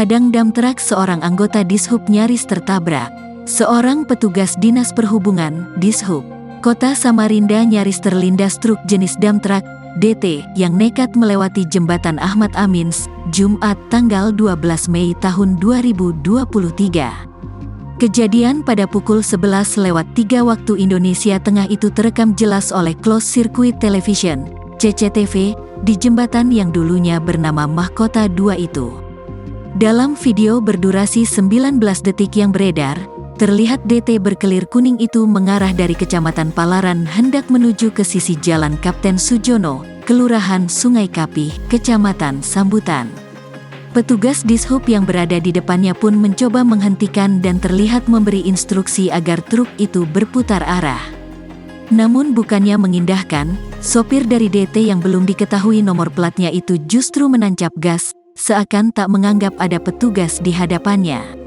Padang Damtrak seorang anggota Dishub nyaris tertabrak. Seorang petugas Dinas Perhubungan, Dishub, Kota Samarinda nyaris terlindas truk jenis Damtrak, DT, yang nekat melewati jembatan Ahmad Amins, Jumat tanggal 12 Mei tahun 2023. Kejadian pada pukul 11:03 waktu Indonesia Tengah itu terekam jelas oleh Closed Circuit Television, CCTV, di jembatan yang dulunya bernama Mahkota 2 itu. Dalam video berdurasi 19 detik yang beredar, terlihat DT berkelir kuning itu mengarah dari Kecamatan Palaran hendak menuju ke sisi Jalan Kapten Sujono, Kelurahan Sungai Kapih, Kecamatan Sambutan. Petugas Dishub yang berada di depannya pun mencoba menghentikan dan terlihat memberi instruksi agar truk itu berputar arah. Namun bukannya mengindahkan, sopir dari DT yang belum diketahui nomor platnya itu justru menancap gas, seakan tak menganggap ada petugas di hadapannya.